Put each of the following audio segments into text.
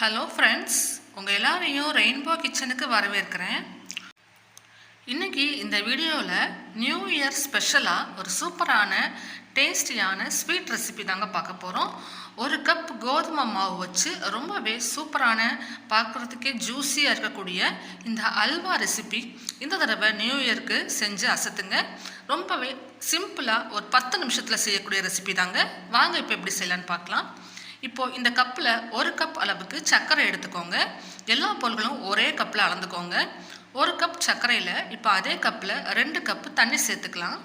Hello friends, உங்கள் எல்லாரையும் rainbow கிச்சனுக்கு வரவேற்கிறேன். இன்றைக்கி இந்த வீடியோவில் நியூ இயர் ஸ்பெஷலாக ஒரு சூப்பரான டேஸ்டியான ஸ்வீட் ரெசிபி தாங்க பார்க்க போகிறோம். ஒரு கப் கோதுமை மாவு வச்சு ரொம்பவே சூப்பரான, பார்க்குறதுக்கே ஜூஸியாக இருக்கக்கூடிய இந்த அல்வா ரெசிபி இந்த தடவை நியூ இயருக்கு செஞ்சு அசத்துங்க. ரொம்பவே சிம்பிளாக ஒரு 10 நிமிஷத்தில் செய்யக்கூடிய ரெசிபி தாங்க. வாங்க இப்போ எப்படி செய்யலான்னு பார்க்கலாம். இப்போது இந்த கப்பில் ஒரு கப் அளவுக்கு சர்க்கரை எடுத்துக்கோங்க. எல்லா பொருட்களும் ஒரே கப்பில் அளந்துக்கோங்க. ஒரு கப் சர்க்கரையில் இப்போ அதே கப்பில் 2 கப்பு தண்ணி சேர்த்துக்கலாம்.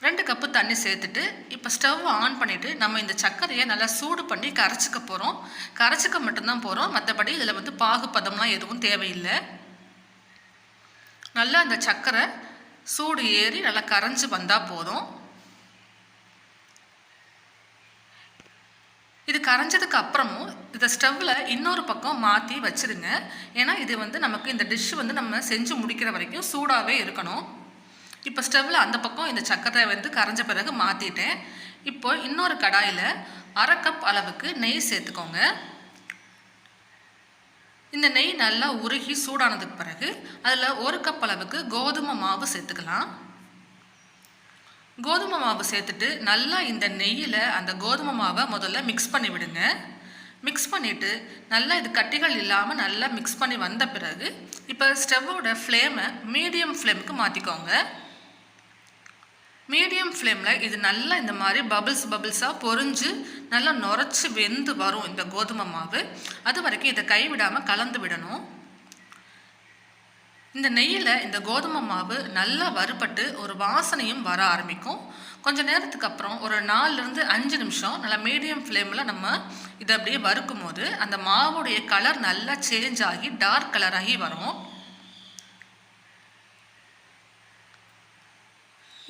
2 கப்பு தண்ணி சேர்த்துட்டு இப்போ ஸ்டவ் ஆன் பண்ணிவிட்டு நம்ம இந்த சர்க்கரையை நல்லா சூடு பண்ணி கரைச்சிக்க போகிறோம். கரைச்சிக்க மட்டும்தான் போகிறோம், மற்றபடி இதில் பாகுபதம்லாம் எதுவும் தேவையில்லை. நல்லா அந்த சர்க்கரை சூடு ஏறி நல்லா கரைஞ்சி வந்தால் போதும். இது கரைஞ்சதுக்கு அப்புறமும் இதை ஸ்டவ்வில் இன்னொரு பக்கம் மாற்றி வச்சுருங்க. ஏன்னா இது நமக்கு இந்த டிஷ் நம்ம செஞ்சு முடிக்கிற வரைக்கும் சூடாகவே இருக்கணும். இப்போ ஸ்டவ்வில் அந்த பக்கம் இந்த சர்க்கரை கரைஞ்ச பிறகு மாற்றிட்டேன். இப்போ இன்னொரு கடாயில் 1/2 கப் அளவுக்கு நெய் சேர்த்துக்கோங்க. இந்த நெய் நல்லா உருகி சூடானதுக்கு பிறகு அதில் 1 கப் அளவுக்கு கோதுமை மாவு சேர்த்துக்கலாம். கோதுமை மாவு சேர்த்துட்டு நல்லா இந்த நெய்யில் அந்த கோதுமை மாவை முதல்ல மிக்ஸ் பண்ணி விடுங்க. மிக்ஸ் பண்ணிவிட்டு நல்லா இது கட்டிகள் இல்லாமல் நல்லா மிக்ஸ் பண்ணி வந்த பிறகு இப்போ ஸ்டவ்வோட ஃப்ளேமை மீடியம் ஃப்ளேமுக்கு மாற்றிக்கோங்க. மீடியம் ஃப்ளேமில் இது நல்லா இந்த மாதிரி பபிள்ஸாக பொரிஞ்சு நல்லா நுரைச்சி வெந்து வரும் இந்த கோதுமை மாவு. அது வரைக்கும் இதை கைவிடாமல் கலந்து விடணும். இந்த நெய்யில் இந்த கோதுமை மாவு நல்லா வறுபட்டு ஒரு வாசனையும் வர ஆரம்பிக்கும். கொஞ்சம் நேரத்துக்கு அப்புறம் ஒரு 4லேருந்து 5 நிமிஷம் நல்லா மீடியம் ஃப்ளேமில் நம்ம இதை அப்படியே வறுக்கும் போது அந்த மாவுடைய கலர் நல்லா சேஞ்ச் ஆகி டார்க் கலராகி வரும்.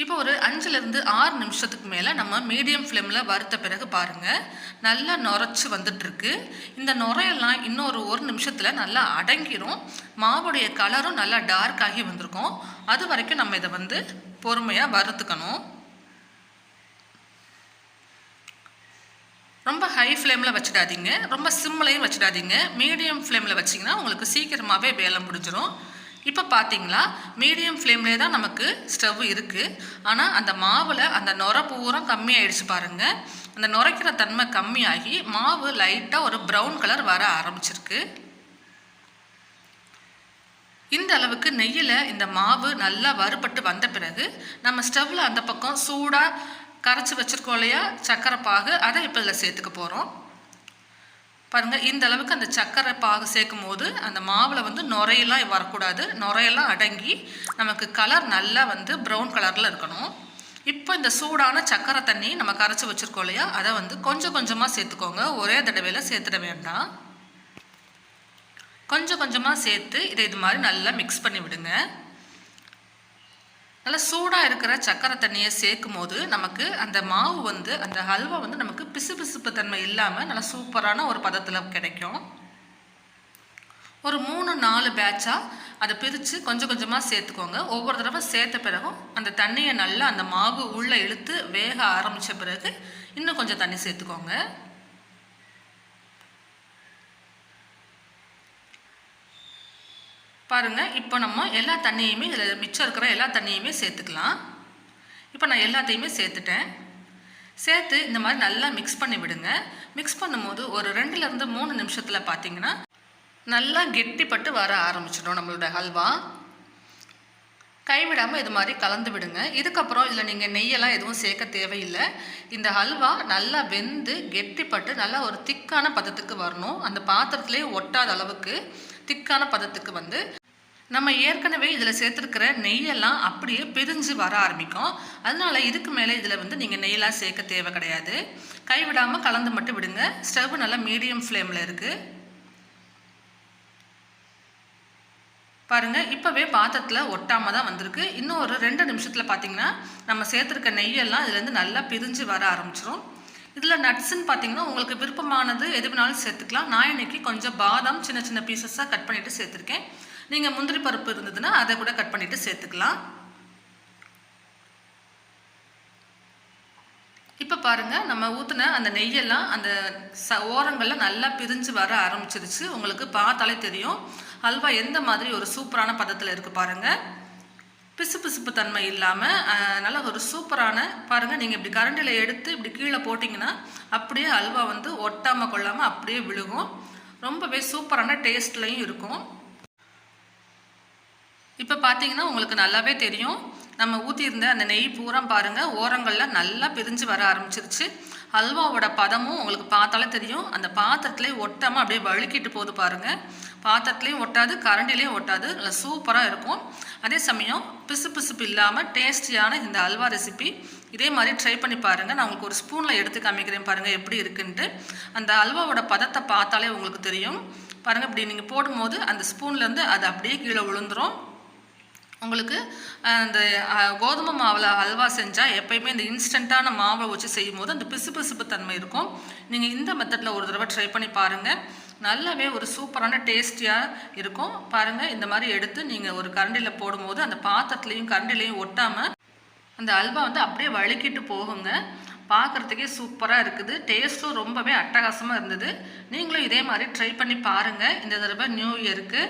இப்போ ஒரு 5லேருந்து 6 நிமிஷத்துக்கு மேலே நம்ம மீடியம் ஃப்ளேமில் வறுத்த பிறகு பாருங்கள் நல்லா நுரைச்சி வந்துட்டுருக்கு. இந்த நுரையெல்லாம் இன்னொரு 1 நிமிஷத்தில் நல்லா அடங்கிரும். மாவுடைய கலரும் நல்லா டார்க் ஆகி வந்திருக்கும். அது வரைக்கும் நம்ம இதை பொறுமையாக வறுத்துக்கணும். ரொம்ப ஹை ஃப்ளேமில் வச்சிடாதீங்க, ரொம்ப சிம்லையும் வச்சிடாதீங்க. மீடியம் ஃப்ளேமில் வச்சிங்கன்னா உங்களுக்கு சீக்கிரமாகவே வேலை முடிஞ்சிடும். இப்போ பார்த்தீங்களா, மீடியம் ஃப்ளேம்லேயே தான் நமக்கு ஸ்டவ் இருக்குது. ஆனால் அந்த மாவில் அந்த நுரை பூரம் கம்மியாயிடுச்சு பாருங்கள். அந்த நுரைக்கிற தன்மை கம்மியாகி மாவு லைட்டாக ஒரு ப்ரௌன் கலர் வர ஆரம்பிச்சிருக்கு. இந்த அளவுக்கு நெய்யில் இந்த மாவு நல்லா வறுபட்டு வந்த பிறகு நம்ம ஸ்டவ்வில் அந்த பக்கம் சூடாக கரைச்சி வச்சுருக்கோம் இல்லையா சர்க்கரை பாகு, அதை இப்போ இதில் சேர்த்துக்க போகிறோம். பாருங்கள், இந்த அளவுக்கு அந்த சர்க்கரை பாகு சேர்க்கும் போது அந்த மாவில் நுரையெல்லாம் வரக்கூடாது. நுரையெல்லாம் அடங்கி நமக்கு கலர் நல்லா ப்ரௌன் கலரில் இருக்கணும். இப்போ இந்த சூடான சர்க்கரை தண்ணி நம்ம கரைச்சி வச்சுருக்கோம் இல்லையா, அதை கொஞ்சம் கொஞ்சமாக சேர்த்துக்கோங்க. ஒரே தடவையில் சேர்த்துட வேண்டாம். கொஞ்சம் கொஞ்சமாக சேர்த்து இதை இது மாதிரி நல்லா மிக்ஸ் பண்ணி விடுங்க. நல்லா சூடாக இருக்கிற சர்க்கரை தண்ணியை சேர்க்கும் போது நமக்கு அந்த மாவு அந்த ஹல்வா நமக்கு பிசுபிசுப்பு தன்மை இல்லாமல் நல்லா சூப்பரான ஒரு பதத்தில் கிடைக்கும். ஒரு 3-4 பேட்சாக அதை பிரித்து கொஞ்சம் கொஞ்சமாக சேர்த்துக்கோங்க. ஒவ்வொரு தடவை சேர்த்த பிறகும் அந்த தண்ணியை நல்லா அந்த மாவு உள்ளே இழுத்து வேக ஆரம்பித்த பிறகு இன்னும் கொஞ்சம் தண்ணி சேர்த்துக்கோங்க. பாருங்கள், இப்போ நம்ம எல்லா தண்ணியுமே இதில் மிச்சம் இருக்கிற எல்லா தண்ணியுமே சேர்த்துக்கலாம். இப்போ நான் எல்லாத்தையுமே சேர்த்துட்டேன். சேர்த்து இந்த மாதிரி நல்லா மிக்ஸ் பண்ணி விடுங்க. மிக்ஸ் பண்ணும்போது ஒரு 2லேருந்து 3 நிமிஷத்தில் பார்த்தீங்கன்னா நல்லா கெட்டிப்பட்டு வர ஆரம்பிச்சிடும் நம்மளோட ஹல்வா. கைவிடாமல் இது மாதிரி கலந்து விடுங்க. இதுக்கப்புறம் இதில் நீங்கள் நெய்யெல்லாம் எதுவும் சேர்க்க தேவையில்லை. இந்த ஹல்வா நல்லா வெந்து கெட்டிப்பட்டு நல்லா ஒரு திக்கான பதத்துக்கு வரணும். அந்த பாத்திரத்துலேயே ஒட்டாத அளவுக்கு திக்கான பதத்துக்கு நம்ம ஏற்கனவே இதில் சேர்த்துருக்கிற நெய்யெல்லாம் அப்படியே பிரிஞ்சு வர ஆரம்பிக்கும். அதனால இதுக்கு மேலே இதில் நீங்கள் நெய்யெல்லாம் சேர்க்க தேவை கிடையாது. கைவிடாமல் கலந்து மட்டும் விடுங்க. ஸ்டவ் நல்லா மீடியம் ஃப்ளேமில் இருக்குது. பாருங்கள், இப்போவே பாத்திரத்தில் ஒட்டாமல் தான் வந்திருக்கு. இன்னும் ஒரு 2 நிமிஷத்தில் பார்த்தீங்கன்னா நம்ம சேர்த்துருக்க நெய்யெல்லாம் இதுலேருந்து நல்லா பிரிஞ்சு வர ஆரம்பிச்சிடும். இதில் நட்ஸுன்னு பார்த்தீங்கன்னா உங்களுக்கு விருப்பமானது எது வேணாலும் சேர்த்துக்கலாம். நான் இன்றைக்கி கொஞ்சம் பாதாம் சின்ன சின்ன பீசஸாக கட் பண்ணிவிட்டு சேர்த்துருக்கேன். நீங்கள் முந்திரி பருப்பு இருந்ததுன்னா அதை கூட கட் பண்ணிவிட்டு சேர்த்துக்கலாம். இப்போ பாருங்கள், நம்ம ஊற்றின அந்த நெய்யெல்லாம் அந்த ஓரங்களில் நல்லா பிரிஞ்சு வர ஆரம்பிச்சிருச்சு. உங்களுக்கு பார்த்தாலே தெரியும் அல்வா எந்த மாதிரி ஒரு சூப்பரான பதத்தில் இருக்குது பாருங்கள். பிசுபிசுப்பு தன்மை இல்லாமல் நல்ல ஒரு சூப்பரான பாருங்கள். நீங்கள் இப்படி கரண்டியில் எடுத்து இப்படி கீழே போட்டிங்கன்னா அப்படியே அல்வா வந்து ஒட்டாமல் கொள்ளாமல் அப்படியே விழுகும். ரொம்பவே சூப்பரான டேஸ்ட்லையும் இருக்கும். இப்போ பார்த்தீங்கன்னா உங்களுக்கு நல்லாவே தெரியும், நம்ம ஊற்றியிருந்த அந்த நெய் பூரா பாருங்கள் ஓரங்களில் நல்லா பிரிஞ்சு வர ஆரம்பிச்சிருச்சு. அல்வாவோட பதமும் உங்களுக்கு பார்த்தாலே தெரியும், அந்த பாத்திரத்துலேயே ஒட்டாமல் அப்படியே வழுக்கிட்டு போகுது பாருங்கள். பாத்திரத்துலேயும் ஒட்டாது, கரண்டிலையும் ஒட்டாது, நல்லா சூப்பராக இருக்கும். அதே சமயம் பிசுபிசுப்பு இல்லாமல் டேஸ்டியான இந்த அல்வா ரெசிபி இதே மாதிரி ட்ரை பண்ணி பாருங்கள். நான் உங்களுக்கு ஒரு ஸ்பூனில் எடுத்து காமிக்கிறேன் பாருங்கள் எப்படி இருக்குன்ட்டு. அந்த அல்வாவோட பதத்தை பார்த்தாலே உங்களுக்கு தெரியும் பாருங்கள். இப்படி நீங்கள் போடும்போது அந்த ஸ்பூன்லேருந்து அது அப்படியே கீழே விழுந்துடும். உங்களுக்கு அந்த கோதுமை மாவில் அல்வா செஞ்சால் எப்போயுமே இந்த இன்ஸ்டண்ட்டான மாவை வச்சு செய்யும் போது அந்த பிசுபிசுப்பு தன்மை இருக்கும். நீங்கள் இந்த மெத்தடில் ஒரு தடவை ட்ரை பண்ணி பாருங்கள். நல்லாவே ஒரு சூப்பரான டேஸ்டியாக இருக்கும் பாருங்கள். இந்த மாதிரி எடுத்து நீங்கள் ஒரு கரண்டியில் போடும்போது அந்த பாத்திரத்துலேயும் கரண்டிலையும் ஒட்டாமல் அந்த அல்வா வந்து அப்படியே வழுக்கிட்டு போகுங்க. பார்க்குறதுக்கே சூப்பராக இருக்குது. டேஸ்ட்டும் ரொம்பவே அட்டகாசமாக இருந்தது. நீங்களும் இதே மாதிரி ட்ரை பண்ணி பாருங்கள். இந்த தடவை நியூ இயருக்கு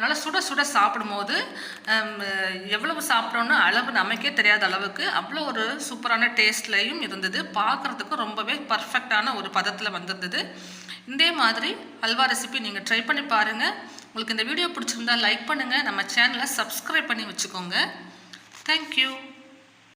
நல்லா சுட சுட சாப்பிடும்போது எவ்வளவு சாப்பிட்றோன்னு அளவு நமக்கே தெரியாத அளவுக்கு அவ்வளோ ஒரு சூப்பரான டேஸ்ட்லையும் இருந்தது. பார்க்குறதுக்கும் ரொம்பவே பர்ஃபெக்டான ஒரு பதத்தில் வந்திருந்தது. இதே மாதிரி அல்வா ரெசிபி நீங்கள் ட்ரை பண்ணி பாருங்கள். உங்களுக்கு இந்த வீடியோ பிடிச்சிருந்தா லைக் பண்ணுங்கள். நம்ம சேனலை சப்ஸ்கிரைப் பண்ணி வச்சுக்கோங்க. தேங்க்யூ.